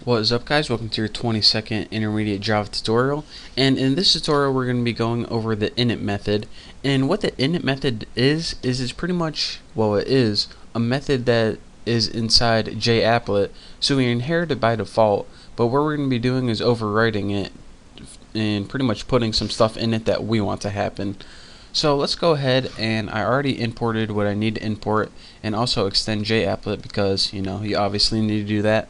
What is up, guys? Welcome to your 22nd intermediate Java tutorial, and in this tutorial we're going to be going over the init method. And what the init method is it's pretty much, well, it is a method that is inside JApplet, so we inherit it by default, but what we're going to be doing is overwriting it and pretty much putting some stuff in it that we want to happen. So let's go ahead, and I already imported what I need to import and also extend JApplet because you obviously need to do that.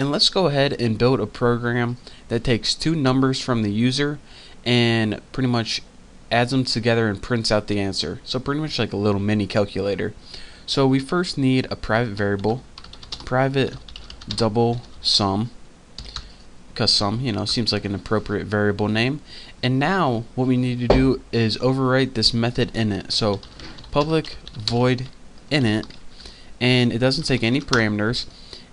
And let's go ahead and build a program that takes two numbers from the user and pretty much adds them together and prints out the answer. So pretty much like a little mini calculator. So we first need a private variable, private double sum, because sum, seems like an appropriate variable name. And now what we need to do is overwrite this method init. So public void init, and it doesn't take any parameters.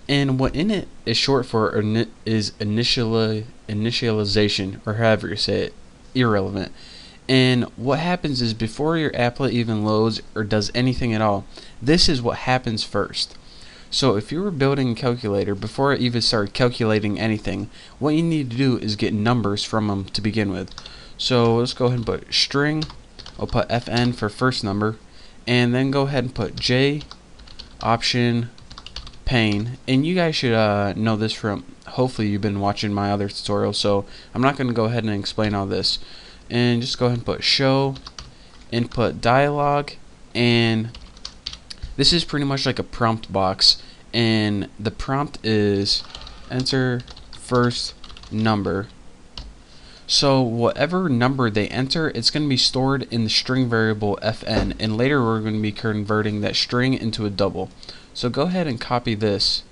And what init is short for is initialization, or however you say it, irrelevant. And what happens is before your applet even loads or does anything at all, this is what happens first. So if you were building a calculator, before it even started calculating anything, what you need to do is get numbers from them to begin with. So let's go ahead and put string, I'll put fn for first number, and then go ahead and put j option pane. And you guys should know this from, hopefully you've been watching my other tutorials, so I'm not going to go ahead and explain all this. And just go ahead and put show input dialog, and this is pretty much like a prompt box, and the prompt is enter first number. So whatever number they enter, it's going to be stored in the string variable fn, and later we're going to be converting that string into a double. So go ahead and copy this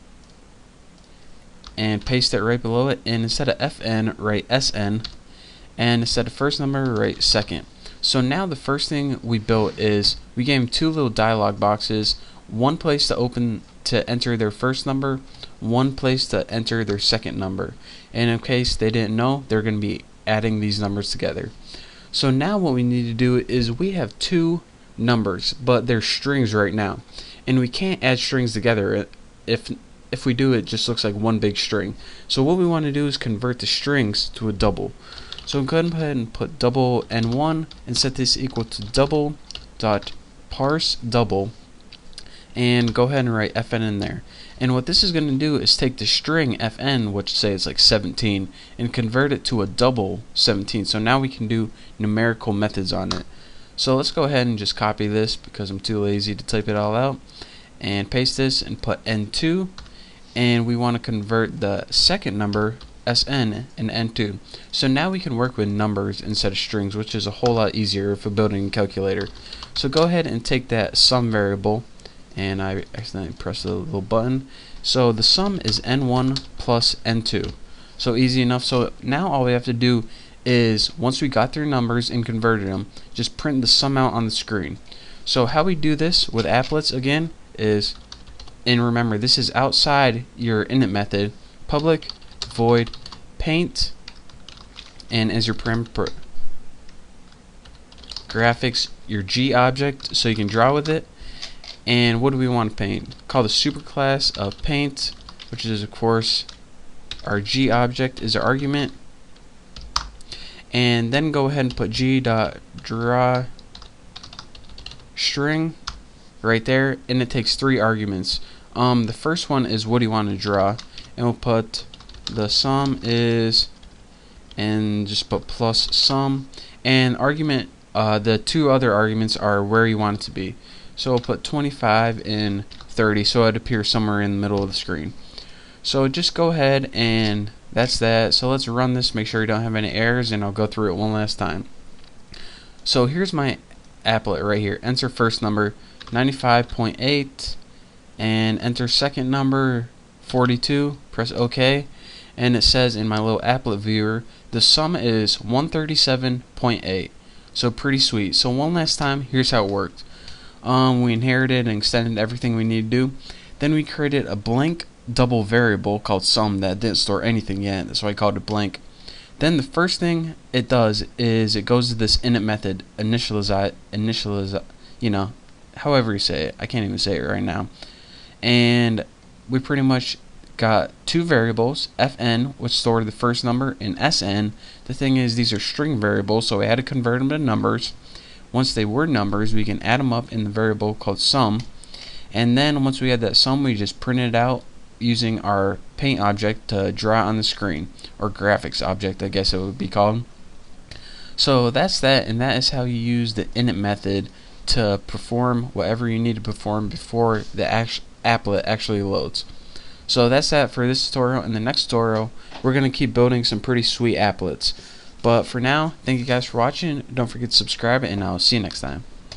and paste it right below it, and instead of fn, write sn, and instead of first number, write second. So now the first thing we built is we gave them two little dialog boxes, one place to enter their first number, one place to enter their second number. And in case they didn't know, they're going to be adding these numbers together. So now what we need to do is we have two numbers, but they're strings right now, and we can't add strings together. If we do, it just looks like one big string. So what we want to do is convert the strings to a double. So go ahead and put double n1 and set this equal to double dot parse double, and go ahead and write fn in there. And what this is going to do is take the string fn, which say it's like 17, and convert it to a double 17. So now we can do numerical methods on it. So let's go ahead and just copy this because I'm too lazy to type it all out, and paste this and put n2, and we want to convert the second number sn and n2. So now we can work with numbers instead of strings, which is a whole lot easier if we're building a calculator. So go ahead and take that sum variable, and I accidentally pressed the little button. So the sum is n1 plus n2. So easy enough. So now all we have to do is, once we got their numbers and converted them, just print the sum out on the screen. So how we do this with applets again is, and remember this is outside your init method, public void paint, and as your parameter graphics, your G object, so you can draw with it. And what do we want to paint? Call the superclass of paint, which is of course our G object is our argument. And then go ahead and put g.draw string right there, and it takes three arguments. The first one is what do you want to draw, and we'll put the sum is, and just put plus sum, and argument, the two other arguments are where you want it to be. So we'll put 25 and 30, so it appears somewhere in the middle of the screen. So just go ahead, and that's that. So let's run this, make sure you don't have any errors, and I'll go through it one last time. So here's my applet right here. Enter first number 95.8, and enter second number 42. Press OK, and it says in my little applet viewer the sum is 137.8. So pretty sweet. So one last time, here's how it worked. We inherited and extended everything we need to do. Then we created a blank double variable called sum that didn't store anything yet. That's why I called it blank. Then the first thing it does is it goes to this init method, initialize, however you say it. I can't even say it right now. And we pretty much got two variables, fn, which stored the first number, and sn. The thing is, these are string variables, so we had to convert them to numbers. Once they were numbers, we can add them up in the variable called sum, and then once we had that sum, we just print it out using our paint object to draw it on the screen, or graphics object, I guess it would be called. So that's that, and that is how you use the init method to perform whatever you need to perform before the applet actually loads. So that's that for this tutorial. In the next tutorial, we're going to keep building some pretty sweet applets. But for now, thank you guys for watching. Don't forget to subscribe, and I'll see you next time.